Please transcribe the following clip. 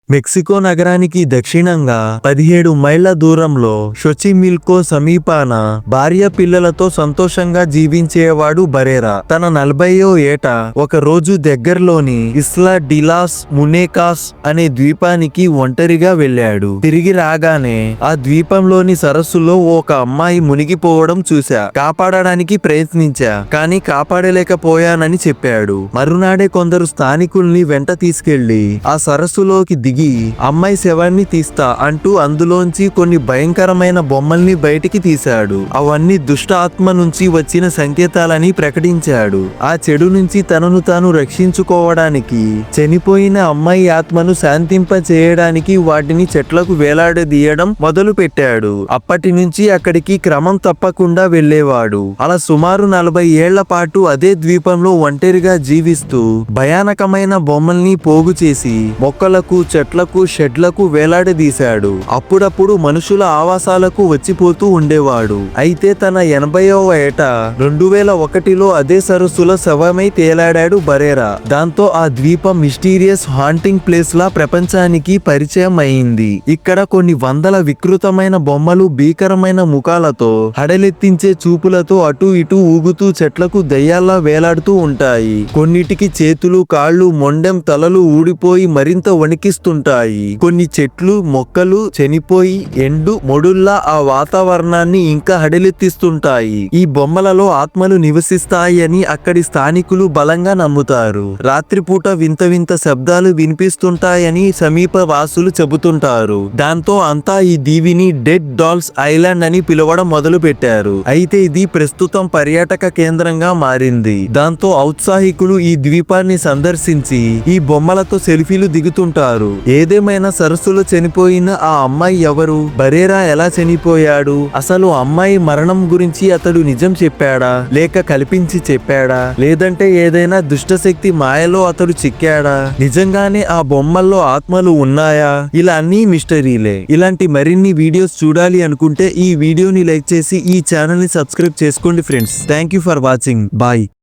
Mexico నగరానికి దక్షిణంగా 17 మైళ్ల దూరంలో షొచిమిల్కో సమీపాన భార్య పిల్లలతో సంతోషంగా జీవించేవాడు బరేరా. తన 40వ ఏట ఒక రోజు దగ్గరలోని ఇస్లా డిలాస్ మునేకాస్ అనే ద్వీపానికి ఒంటరిగా వెళ్ళాడు. తిరిగి రాగానే ఆ ద్వీపంలోని సరస్సులో ఒక అమ్మాయి మునిగిపోవడం చూశా. కాపాడడానికి ప్రయత్నించా, కానీ కాపాడలేకపోయానని చెప్పాడు. మరునాడే కొందరు స్థానికుల్ని వెంట తీసుకెళ్లి ఆ సరస్సులోకి దిగి అమ్మాయి శవాన్ని తీస్తా అంటూ అందులోంచి కొన్ని భయంకరమైన బొమ్మల్ని బయటికి తీశాడు. అవన్నీ దుష్ట ఆత్మ నుంచి వచ్చిన సంకేతాలని ప్రకటించాడు. ఆ చెడు నుంచి తనను తాను రక్షించుకోవడానికి చనిపోయిన అమ్మాయి ఆత్మను శాంతింప చేయడానికి వాటిని చెట్లకు వేలాడదీయడం మొదలు పెట్టాడు. అప్పటి నుంచి అక్కడికి క్రమం తప్పకుండా వెళ్లేవాడు. అలా సుమారు 40 ఏళ్ల పాటు అదే ద్వీపంలో ఒంటరిగా జీవిస్తూ భయానకమైన బొమ్మల్ని పోగు చేసి మొక్కలకు చెట్లకు షెడ్లకు వేలాడదీశాడు. అప్పుడప్పుడు మనుషుల ఆవాసాలకు వచ్చిపోతూ ఉండేవాడు. అయితే తన 80వ ఏట 2001లో అదే సరస్సులో శవమై తేలాడాడు బరేరా. దాంతో ఆ ద్వీపం మిస్టీరియస్ హాంటింగ్ ప్లేస్ లా ప్రపంచానికి పరిచయం అయింది. ఇక్కడ కొన్ని వందల వికృతమైన బొమ్మలు భీకరమైన ముఖాలతో హడలెత్తించే చూపులతో అటు ఇటు ఊగుతూ చెట్లకు దయ్యాల్లా వేలాడుతూ ఉంటాయి. కొన్నిటికి చేతులు కాళ్ళు మొండెం తలలు ఊడిపోయి మరింత వణికిస్తుంటాయి. కొన్ని చెట్లు మొక్కలు చనిపోయి ఎండు మొడుల్లా ఆ వాతావరణాన్ని ఇంకా హడలెత్తిస్తుంటాయి. ఈ బొమ్మలలో ఆత్మలు నివసిస్తాయి అని అక్కడి స్థానికులు బలంగా నమ్ముతారు. రాత్రిపూట వింత వింత శబ్దాలు వినిపిస్తుంటాయని సమీప వాసులు చెబుతుంటారు. దాంతో అంతా ఈ దీవిని డెడ్ డాల్స్ ఐలాండ్ అని పిలవడం మొదలు పెట్టారు. అయితే ఇది ప్రస్తుతం పర్యాటక కేంద్రంగా మారింది. దాంతో ఔత్సాహికులు ఈ ద్వీపాన్ని సందర్శించి ఈ బొమ్మలతో సెల్ఫీలు దిగుతుంటారు. ఏదేమైనా సరస్సులో చనిపోయిన ఆ అమ్మాయి ఎవరు? బరేరా ఎలా చనిపోయాడు? అసలు అమ్మాయి మరణం గురించి అతడు నిజం చెప్పాడా, లేక కల్పించి చెప్పాడా, లేదంటే ఏదైనా దుష్టశక్తి మాయలో అతడు చిక్కాడా? నిజంగానే ఆ బొమ్మల్లో ఆత్మలు ఉన్నాయా? ఇలా అన్ని మిస్టరీలే. ఇలాంటి మరిన్ని వీడియోస్ చూడాలి అనుకుంటే ఈ వీడియోని లైక్ చేసి ఈ ఛానల్ ని సబ్స్క్రైబ్ చేసుకోండి friends. Thank you for watching. Bye.